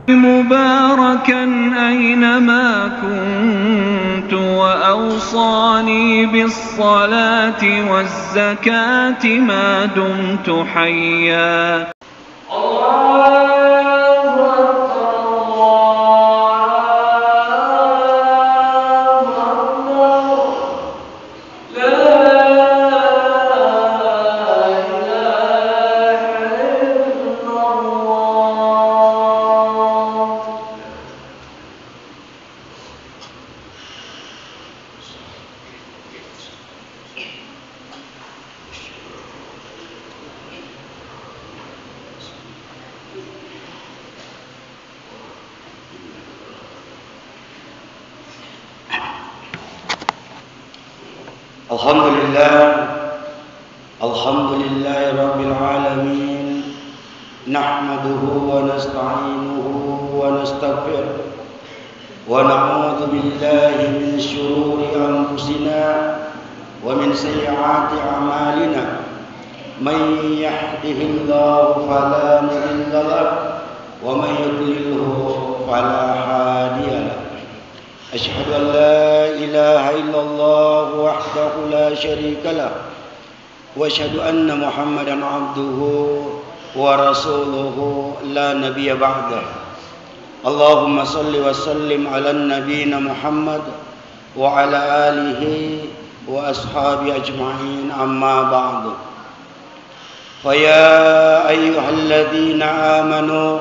مباركا أينما كنت وأوصاني بالصلاة والزكاة ما دمت حيا. Alhamdulillah Rabbil Alamin. Nahmaduhu wa nasta'inuhu wa nastaghfiruh wa na'udzu billahi min shururi anfusina wa min sayyiati a'malina. Man yahdihillahu fala mudilla lahu wa man yudlilhu fala hadiya lahu. Asyhadu an la ilaha illallah wahdahu la syarika lahu wa asyhadu anna Muhammadan abduhu wa rasuluhu la nabiyya ba'dah. Allahumma salli wa sallim ala nabiyyina Muhammad wa ala alihi wa ashabi ajma'in, amma ba'du. Fa ya ayyuhalladzina amanu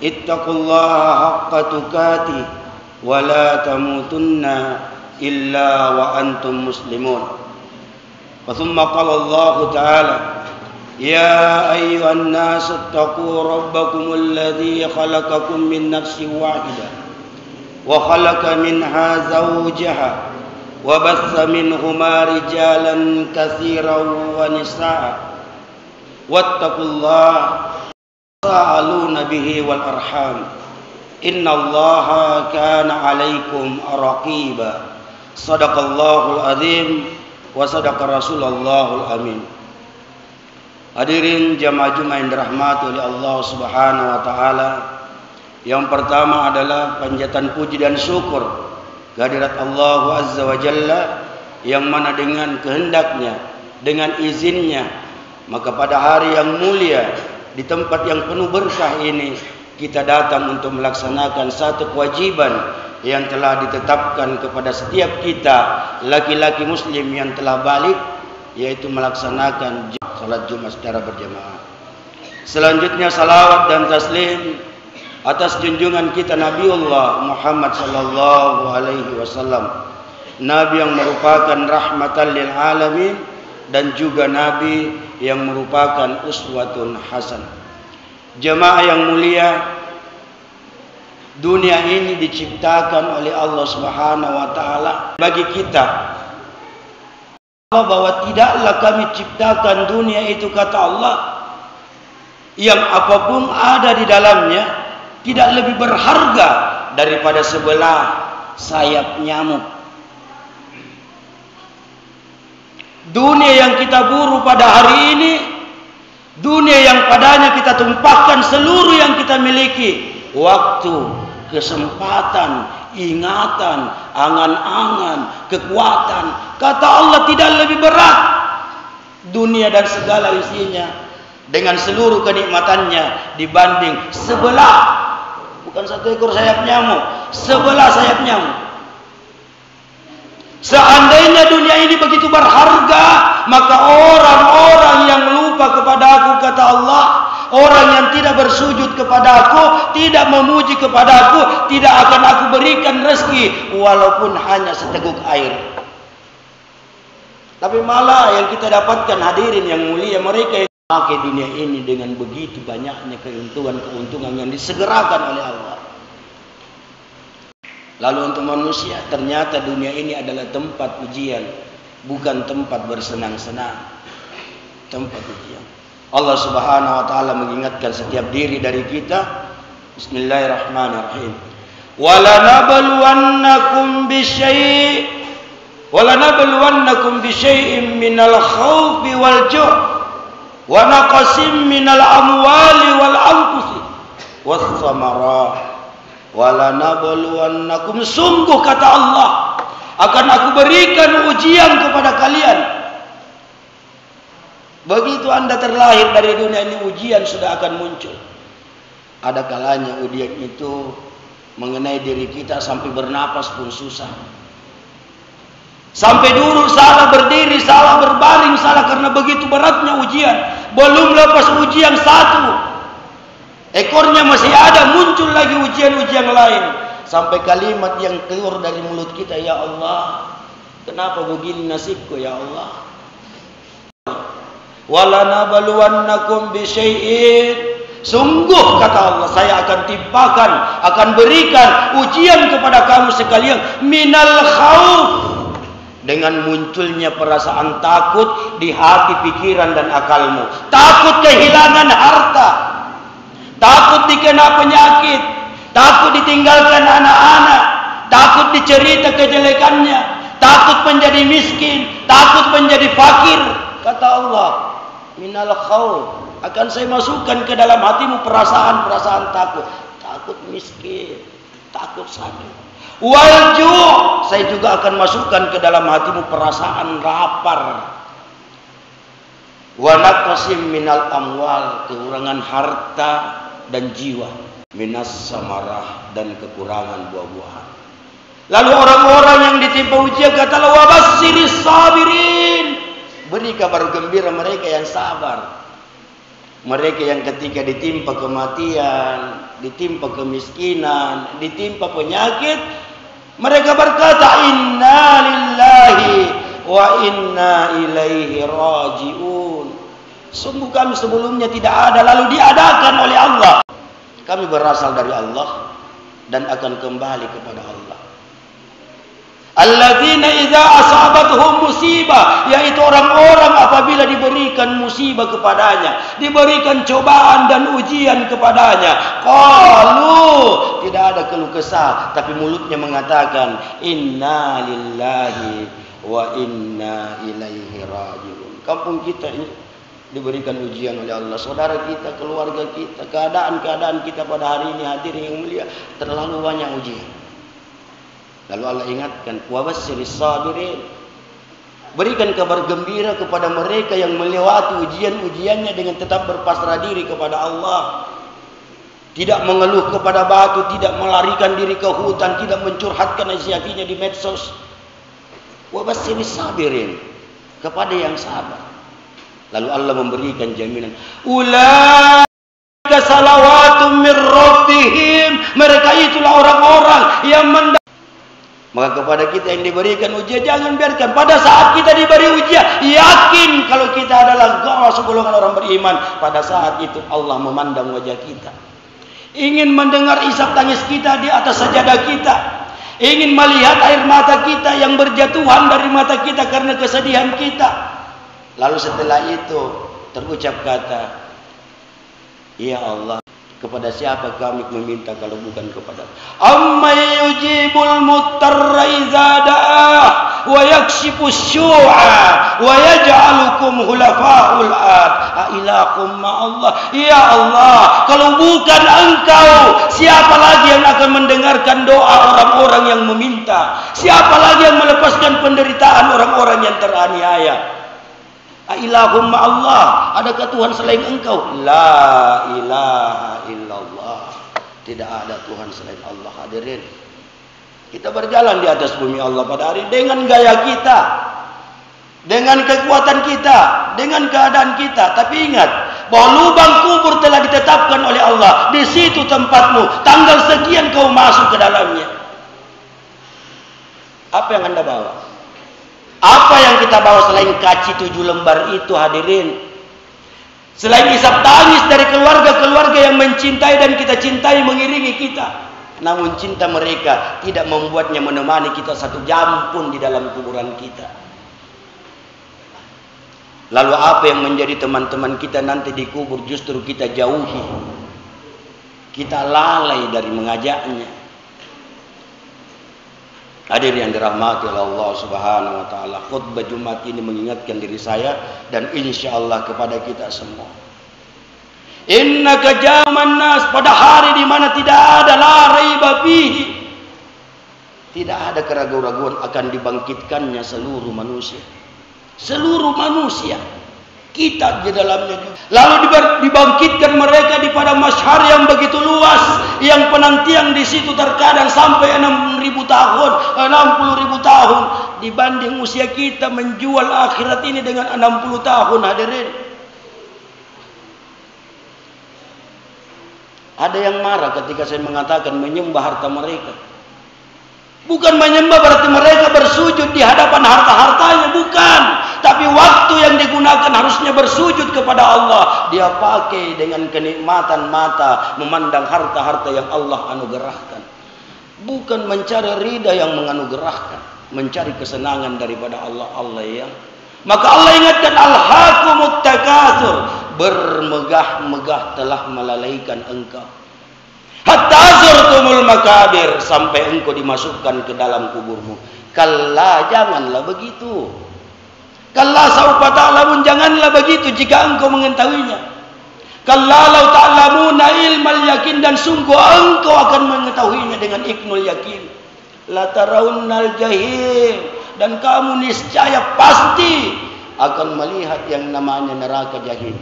ittaqullaha haqqa tuqatih wa la tamutunna illa wa antum muslimun. Wa thumma qala Allah ta'ala ya ayyuhan nas ittaqu rabbakumul ladzi khalaqakum min nafsin wahidah wa khalaqa minha zawjaha wa batha minhuma rijalan katsiran wa nisaa wattaqullaha sa'aluna bihi wal arham innallaha kana 'alaikum raqiba. Sadaqallahul azim wa sadaqa rasulallahul amin. Hadirin jamaah Jumat yang dirahmati oleh Allah Subhanahu wa taala. Yang pertama adalah panjatan puji dan syukur kehadirat Allah Azza wa Jalla, yang mana dengan kehendaknya, dengan izinnya, maka pada hari yang mulia di tempat yang penuh berkah ini kita datang untuk melaksanakan satu kewajiban yang telah ditetapkan kepada setiap kita laki-laki muslim yang telah balik, yaitu melaksanakan salat Jumat secara berjamaah. Selanjutnya salawat dan taslim atas junjungan kita Nabiullah Muhammad sallallahu alaihi wasallam, nabi yang merupakan rahmatan lil alamin dan juga nabi yang merupakan uswatun hasan. Jemaah yang mulia, dunia ini diciptakan oleh Allah Subhanahu wa taala bagi kita. Bahwa tidaklah kami ciptakan dunia itu, kata Allah, yang apapun ada di dalamnya tidak lebih berharga daripada sebelah sayap nyamuk. Dunia yang kita buru pada hari ini, dunia yang padanya kita tumpahkan seluruh yang kita miliki, waktu, kesempatan, ingatan, angan-angan, kekuatan. Kata Allah, tidak lebih berat dunia dan segala isinya dengan seluruh kenikmatannya dibanding sebelah, bukan satu ekor sayap nyamuk, sebelah sayap nyamuk. Seandainya dunia ini begitu berharga, maka orang-orang yang lupa kepada aku, kata Allah, orang yang tidak bersujud kepada aku, tidak memuji kepada aku, tidak akan aku berikan rezeki walaupun hanya seteguk air. Tapi malah yang kita dapatkan, hadirin yang mulia, mereka yang memakai dunia ini dengan begitu banyaknya keuntungan-keuntungan yang disegerakan oleh Allah. Lalu untuk manusia, ternyata dunia ini adalah tempat ujian, bukan tempat bersenang-senang, tempat ujian. Allah Subhanahu wa taala mengingatkan setiap diri dari kita. Bismillahirrahmanirrahim. Walanabluwannakum bisyai'in minal khawfi wal ju'. wa naqsim minal amwali wal anfusi was samarat wala nabluwannakum, sungguh kata Allah akan aku berikan ujian kepada kalian. Begitu Anda terlahir dari dunia ini, ujian sudah akan muncul. Ada kalanya ujian itu mengenai diri kita sampai bernapas pun susah. Sampai dulu salah berdiri, salah berbaring, salah karena begitu beratnya ujian. Belum lepas ujian satu, ekornya masih ada, muncul lagi ujian-ujian lain. Sampai kalimat yang keluar dari mulut kita, ya Allah, kenapa begini nasibku ya Allah. Walanabluwannakum bisyai'in, sungguh kata Allah, saya akan timpakan, akan berikan ujian kepada kamu sekalian, minal khauf, dengan munculnya perasaan takut di hati, pikiran dan akalmu. Takut kehilangan harta, takut dikena penyakit, takut ditinggalkan anak-anak, takut dicerita kejelekannya, takut menjadi miskin, takut menjadi fakir. Kata Allah, minal khauf, akan saya masukkan ke dalam hatimu perasaan-perasaan takut. Takut miskin, takut sakit. Wal ju', saya juga akan masukkan ke dalam hatimu perasaan lapar. Wa naqsim minal amwal, kekurangan harta dan jiwa. Minas samarah, dan kekurangan buah-buahan. Lalu orang-orang yang ditimpa ujian kata Allah, wa bassiris sabirin, beri kabar gembira mereka yang sabar. Mereka yang ketika ditimpa kematian, ditimpa kemiskinan, ditimpa penyakit, mereka berkata, inna lillahi wa inna ilaihi raji'un. Sungguh kami sebelumnya tidak ada, lalu diadakan oleh Allah. Kami berasal dari Allah dan akan kembali kepada Allah. Alladzina idza asabatuhum musibah, yaitu orang-orang apabila diberikan musibah kepadanya, diberikan cobaan dan ujian kepadanya, qalu, tidak ada keluh kesah, tapi mulutnya mengatakan inna lillahi wa inna ilaihi raji'un. Kampung kita ini diberikan ujian oleh Allah, saudara kita, keluarga kita, keadaan-keadaan kita pada hari ini hadirin yang mulia, terlalu banyak ujian. Lalu Allah ingatkan, wa bassiris sabirin, berikan kabar gembira kepada mereka yang melewati ujian-ujiannya dengan tetap berpasrah diri kepada Allah, tidak mengeluh kepada batu, tidak melarikan diri ke hutan, tidak mencurhatkan isi hatinya di medsos. Wa bassiris sabirin, kepada yang sabar. Lalu Allah memberikan jaminan, ulaika salawatum mir rabbihim, mereka itulah orang-orang yang Maka kepada kita yang diberikan ujian, jangan biarkan pada saat kita diberi ujian, yakin kalau kita adalah segolongan orang beriman. Pada saat itu Allah memandang wajah kita, ingin mendengar isak tangis kita di atas sajadah kita, ingin melihat air mata kita yang berjatuhan dari mata kita karena kesedihan kita. Lalu setelah itu terucap kata, ya Allah, kepada siapa kami meminta kalau bukan kepada Amma yujibul muttarra idza da'ah wa yakshifus syu'a wa yaj'alukum khulafa'ul ard a ilakum ma'allah. Ya Allah, kalau bukan Engkau, siapa lagi yang akan mendengarkan doa orang-orang yang meminta? Siapa lagi yang melepaskan penderitaan orang-orang yang teraniaya? Ilahum ma'allah, adakah Tuhan selain Engkau? La ilaha illallah, tidak ada Tuhan selain Allah. Hadirin, kita berjalan di atas bumi Allah pada hari dengan gaya kita, dengan kekuatan kita, dengan keadaan kita. Tapi ingat bahwa lubang kubur telah ditetapkan oleh Allah. Di situ tempatmu, tanggal sekian kau masuk ke dalamnya. Apa yang Anda bawa? Apa yang kita bawa selain kaci 7 lembar itu, hadirin? Selain isap tangis dari keluarga-keluarga yang mencintai dan kita cintai mengiringi kita, namun cinta mereka tidak membuatnya menemani kita 1 jam pun di dalam kuburan kita. Lalu apa yang menjadi teman-teman kita nanti di kubur justru kita jauhi, kita lalai dari mengajaknya. Hadir yang dirahmati oleh Allah Subhanahu wa taala, khutbah Jumat ini mengingatkan diri saya dan insyaallah kepada kita semua. Innaka jaman nas, pada hari di mana tidak ada la raiba fihi, tidak ada keraguan-raguan akan dibangkitkannya seluruh manusia. Seluruh manusia. Kita di dalamnya juga. Lalu dibangkitkan mereka di pada masyhar yang begitu luas, yang penantian di situ terkadang sampai 6.000 tahun, 60.000 tahun, dibanding usia kita menjual akhirat ini dengan 60 tahun. Hadirin, ada yang marah ketika saya mengatakan menyembah harta mereka. Bukan menyembah berarti mereka bersujud di hadapan harta-hartanya, bukan. Tapi waktu yang digunakan harusnya bersujud kepada Allah. Dia pakai dengan kenikmatan mata memandang harta-harta yang Allah anugerahkan. Bukan mencari ridha yang menganugerahkan, mencari kesenangan daripada Allah. Maka Allah ingatkan, alhaakumut takatsur, bermegah-megah telah melalaikan engkau. Hatta zurtumul makabir, sampai engkau dimasukkan ke dalam kuburmu. Kalla, janganlah begitu. Kalla saufa ta'lamun, janganlah begitu jika engkau mengetahuinya. Kalla law ta'lamuna ilmal yakin, dan sungguh engkau akan mengetahuinya dengan ilmul yakin. La tarawunnal jahim, dan kamu niscaya pasti akan melihat yang namanya neraka jahim.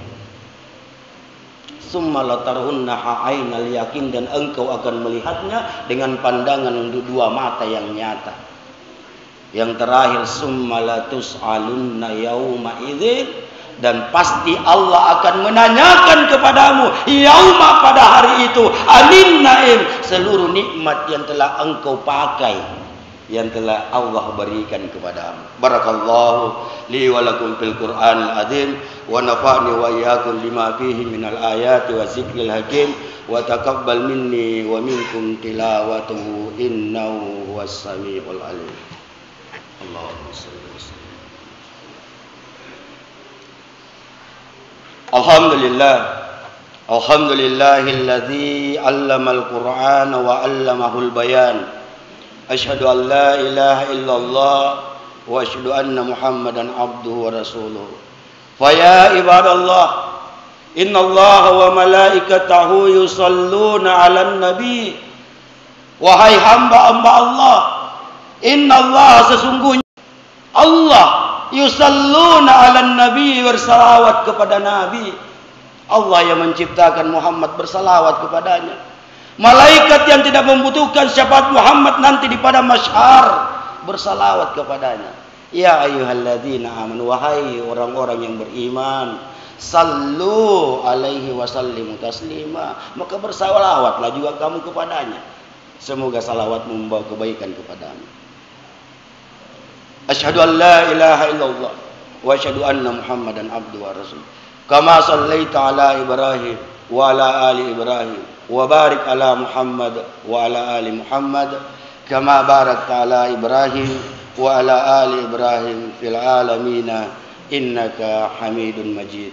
Summa latarhunnaha ainal yakin, dan engkau akan melihatnya dengan pandangan dua mata yang nyata. Yang terakhir, summa latus'alunna yauma idzin, dan pasti Allah akan menanyakan kepadamu yauma, pada hari itu, anin naim, seluruh nikmat yang telah engkau pakai, yang telah Allah berikan kepadamu. Barakallahu li wa lakum fil Qur'anil azim, wa nafa'ni wa iyyakum lima fihi minal ayati wa zikril hakim, wa taqabbal minni wa minkum tilawatuhu innahu huwas samiul alim. Allahumma shalli wa sallim. Alhamdulillah, alhamdulillahilladzi 'allamal Qur'ana wa 'allamahul bayan. Asyhadu an la ilaha illallah wa asyhadu anna Muhammadan abduhu wa rasuluhu. Fa ya ibadallah, innallaha wa malaikatahu yusalluna 'alan nabi. Wahai hamba-hamba Allah, innallaha, sesungguhnya Allah, yusalluna 'alan nabi, bersalawat kepada nabi. Allah yang menciptakan Muhammad bersalawat kepadanya. Malaikat yang tidak membutuhkan syafaat Muhammad nanti di pada masyhar bersalawat kepadanya. Ya ayyuhalladzina amanu, wahai orang-orang yang beriman, sallu alaihi wasallimu taslima, maka bersalawatlah juga kamu kepadanya. Semoga salawat membawa kebaikan kepadamu. Asyhadu an la ilaha illallah wa asyhadu anna Muhammadan abduhu wa rasuluh. Kama shallaita ala Ibrahim wa ala ali Ibrahim, wa barik ala Muhammad wa ala ali Muhammad kama barakta ala Ibrahim wa ala ali Ibrahim fil alamin innaka Hamidun Majid.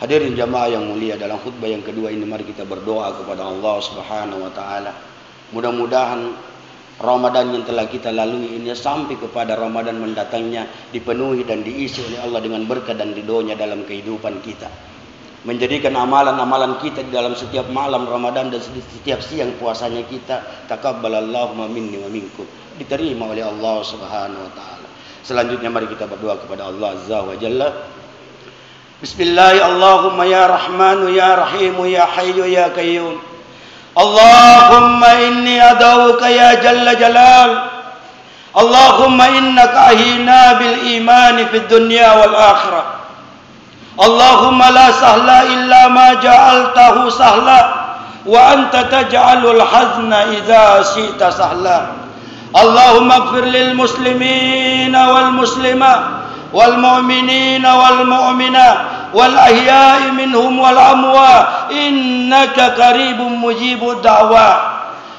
Hadirin jamaah yang mulia, dalam khutbah yang kedua ini mari kita berdoa kepada Allah Subhanahu wa taala. Mudah-mudahan Ramadan yang telah kita lalui ini sampai kepada Ramadan mendatangnya dipenuhi dan diisi oleh Allah dengan berkah dan ridhonya dalam kehidupan kita. Menjadikan amalan-amalan kita di dalam setiap malam Ramadan dan setiap siang puasanya kita, taqabbalallahu minni wa minkum, diterima oleh Allah Subhanahu wa taala. Selanjutnya mari kita berdoa kepada Allah Azza wa Jalla. Bismillahirrahmanirrahim. Allahumma ya Rahmanu ya Rahimu ya Hayyu ya Qayyum. Allahumma inni ad'uka ya Jalla Jalal. Allahumma innaka ahina bil imani fid dunya wal akhirah. Allahumma la sahla illa ma ja'altahu sahla wa anta taj'alul hazna idza syi'ta sahla. Allahumma ighfir lil muslimina wal muslimat wal mu'minina wal mu'minat wal ahya'i minhum wal amwat innaka qaribun mujibud da'wat.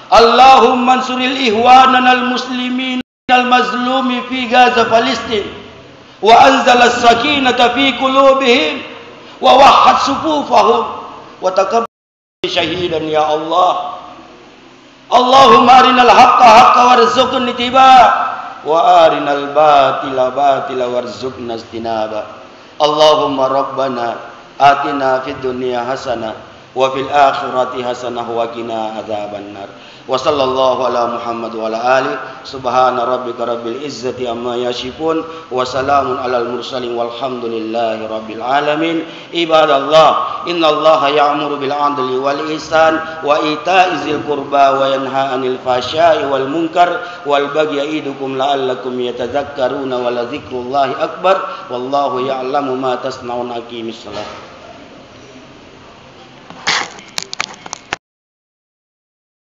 Allahumma ansuril ihwanana al muslimin al mazlumi fi Gaza Palestin wa anzala as-sakinata fi qulubihim wa wahhad sufufahum wa taqabbal syahidan ya Allah. Allahumma arinal haqqa haqqa warzuqna ittiba'a wa arinal batila batila warzuqna ijtinaba. Allahumma rabbana atina fid dunya hasanah wa fil akhirati hasanah wa qina adzabannar. Wa sallallahu ala Muhammad wa ala ali subhana rabbika rabbil izzati amma yasifun wa salamun alal mursalin walhamdulillahi rabbil alamin. Ibadallah, innallaha ya'muru bil 'adli wal ihsan wa ita'i dzil qurba wa yanha 'anil fahsya'i wal munkar wal bagyi ya'idukum la'allakum yatadhakkaruna wa la dzikrullahi akbar wallahu ya'lamu ma tasna'un. Aqimis shalah.